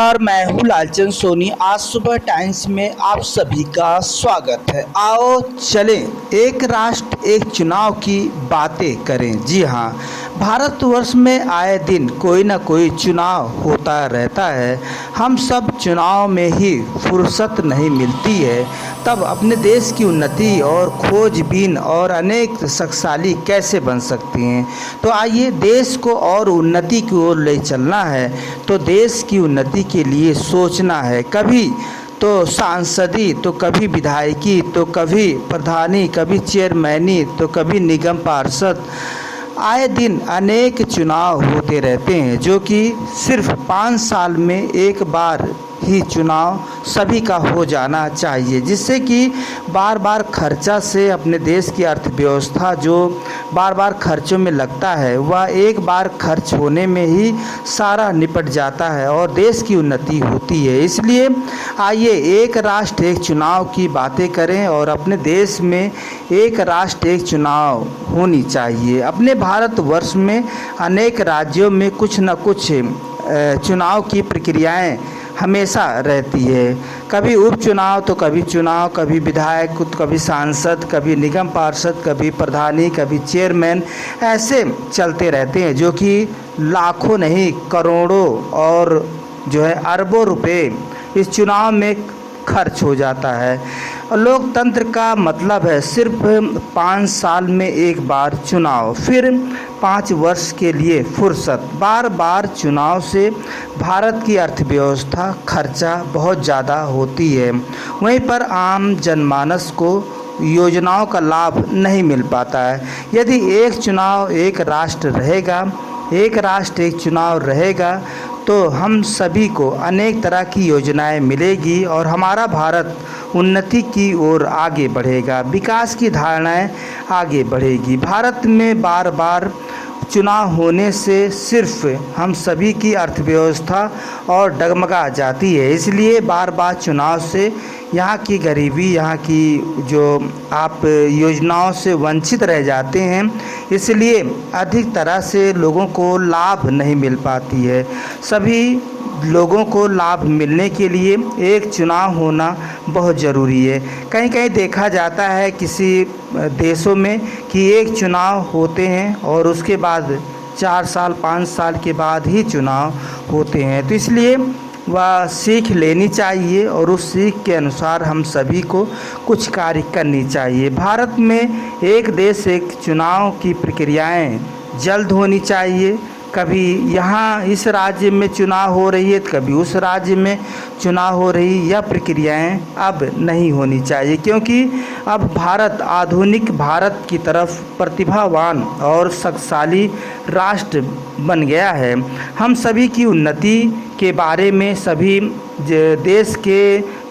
और मैं हूँ लालचंद सोनी। आज सुबह टाइम्स में आप सभी का स्वागत है। आओ चलें एक राष्ट्र एक चुनाव की बातें करें। जी हाँ, भारतवर्ष में आए दिन कोई ना कोई चुनाव होता रहता है। हम सब चुनाव में ही फुर्सत नहीं मिलती है, तब अपने देश की उन्नति और खोजबीन और अनेक शक्तिशाली कैसे बन सकती हैं। तो आइए, देश को और उन्नति की ओर ले चलना है तो देश की उन्नति के लिए सोचना है। कभी तो सांसदी, तो कभी विधायकी, तो कभी प्रधानी, कभी चेयरमैनी, तो कभी निगम पार्षद। आए दिन अनेक चुनाव होते रहते हैं, जो कि सिर्फ 5 साल में एक बार ही चुनाव सभी का हो जाना चाहिए, जिससे कि बार बार खर्चा से अपने देश की अर्थव्यवस्था जो बार बार खर्चों में लगता है, वह एक बार खर्च होने में ही सारा निपट जाता है और देश की उन्नति होती है। इसलिए आइए एक राष्ट्र एक चुनाव की बातें करें और अपने देश में एक राष्ट्र एक चुनाव होनी चाहिए। अपने भारतवर्ष में अनेक राज्यों में कुछ न कुछ चुनाव की प्रक्रियाएं हमेशा रहती है। कभी उपचुनाव तो कभी चुनाव, कभी विधायक, कभी सांसद, कभी निगम पार्षद, कभी प्रधानी, कभी चेयरमैन, ऐसे चलते रहते हैं, जो कि लाखों नहीं करोड़ों और जो है अरबों रुपए इस चुनाव में खर्च हो जाता है। लोकतंत्र का मतलब है सिर्फ 5 साल में एक बार चुनाव, फिर 5 वर्ष के लिए फुर्सत। बार बार चुनाव से भारत की अर्थव्यवस्था खर्चा बहुत ज़्यादा होती है, वहीं पर आम जनमानस को योजनाओं का लाभ नहीं मिल पाता है। यदि एक चुनाव एक राष्ट्र रहेगा, एक राष्ट्र एक चुनाव रहेगा, तो हम सभी को अनेक तरह की योजनाएं मिलेगी और हमारा भारत उन्नति की ओर आगे बढ़ेगा, विकास की धारणाएं आगे बढ़ेगी। भारत में बार बार चुनाव होने से सिर्फ हम सभी की अर्थव्यवस्था और डगमगा जाती है। इसलिए बार बार चुनाव से यहाँ की गरीबी, यहाँ की जो आप योजनाओं से वंचित रह जाते हैं, इसलिए अधिक तरह से लोगों को लाभ नहीं मिल पाती है। सभी लोगों को लाभ मिलने के लिए एक चुनाव होना बहुत ज़रूरी है। कहीं कहीं देखा जाता है किसी देशों में कि एक चुनाव होते हैं और उसके बाद 4 साल 5 साल के बाद ही चुनाव होते हैं। तो इसलिए वह सीख लेनी चाहिए और उस सीख के अनुसार हम सभी को कुछ कार्य करनी चाहिए। भारत में एक देश एक चुनाव की प्रक्रियाएं जल्द होनी चाहिए। कभी यहाँ इस राज्य में चुनाव हो रही है, कभी उस राज्य में चुनाव हो रही, यह प्रक्रियाएं अब नहीं होनी चाहिए, क्योंकि अब भारत आधुनिक भारत की तरफ प्रतिभावान और शक्तिशाली राष्ट्र बन गया है। हम सभी की उन्नति के बारे में सभी देश के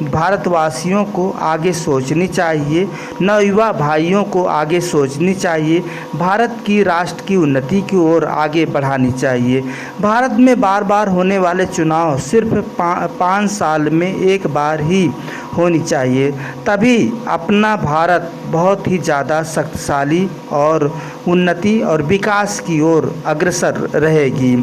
भारतवासियों को आगे सोचनी चाहिए, नवयुवा भाइयों को आगे सोचनी चाहिए, भारत की राष्ट्र की उन्नति की ओर आगे बढ़ानी चाहिए। भारत में बार बार होने वाले चुनाव सिर्फ 5 साल में एक बार ही होनी चाहिए, तभी अपना भारत बहुत ही ज़्यादा शक्तिशाली और उन्नति और विकास की ओर अग्रसर रहेगी।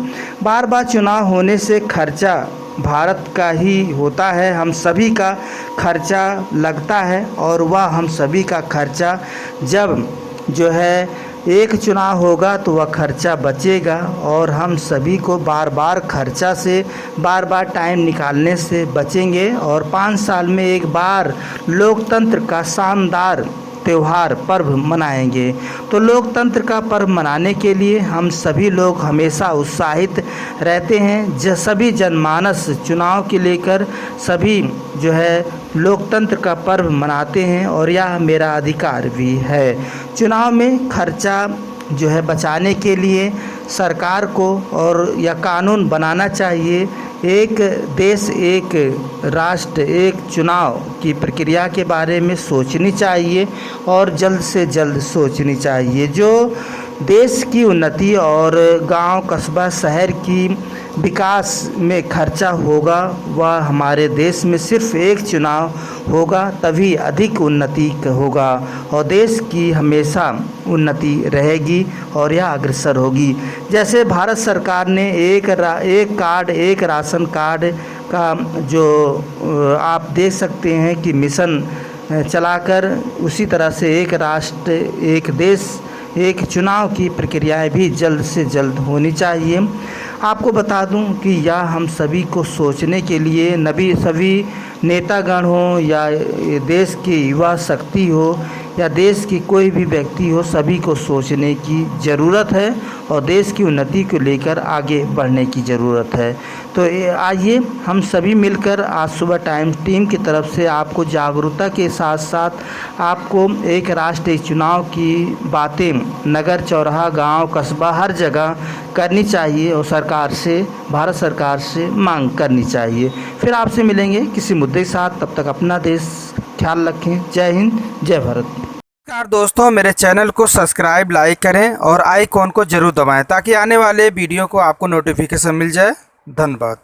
बार बार चुनाव होने से खर्चा भारत का ही होता है, हम सभी का खर्चा लगता है और वह हम सभी का खर्चा जब जो है एक चुनाव होगा तो वह खर्चा बचेगा और हम सभी को बार बार खर्चा से बार बार टाइम निकालने से बचेंगे और 5 साल में एक बार लोकतंत्र का शानदार त्यौहार पर्व मनाएंगे। तो लोकतंत्र का पर्व मनाने के लिए हम सभी लोग हमेशा उत्साहित रहते हैं। सभी जनमानस चुनाव के लेकर सभी जो है लोकतंत्र का पर्व मनाते हैं और यह मेरा अधिकार भी है। चुनाव में खर्चा जो है बचाने के लिए सरकार को और या कानून बनाना चाहिए। एक देश एक राष्ट्र एक चुनाव की प्रक्रिया के बारे में सोचनी चाहिए और जल्द से जल्द सोचनी चाहिए। जो देश की उन्नति और गांव, कस्बा, शहर की विकास में खर्चा होगा, वह हमारे देश में सिर्फ एक चुनाव होगा, तभी अधिक उन्नति होगा और देश की हमेशा उन्नति रहेगी और यह अग्रसर होगी। जैसे भारत सरकार ने एक कार्ड, एक राशन कार्ड का जो आप देख सकते हैं कि मिशन चलाकर उसी तरह से एक राष्ट्र एक देश एक चुनाव की प्रक्रियाएं भी जल्द से जल्द होनी चाहिए। आपको बता दूं कि यह हम सभी को सोचने के लिए सभी नेतागण हो या देश की युवा शक्ति हो या देश की कोई भी व्यक्ति हो, सभी को सोचने की ज़रूरत है और देश की उन्नति को लेकर आगे बढ़ने की ज़रूरत है। तो आइए हम सभी मिलकर आज सुबह टाइम्स टीम की तरफ से आपको जागरूकता के साथ साथ आपको एक राष्ट्र एक चुनाव की बातें नगर चौराहा गांव कस्बा हर जगह करनी चाहिए और सरकार से भारत सरकार से मांग करनी चाहिए। फिर आपसे मिलेंगे किसी मुद्दे के साथ, तब तक अपना देश ख्याल रखें। जय हिंद, जय भारत। नमस्कार दोस्तों, मेरे चैनल को सब्सक्राइब लाइक करें और आइकॉन को जरूर दबाएं ताकि आने वाले वीडियो को आपको नोटिफिकेशन मिल जाए। धन्यवाद।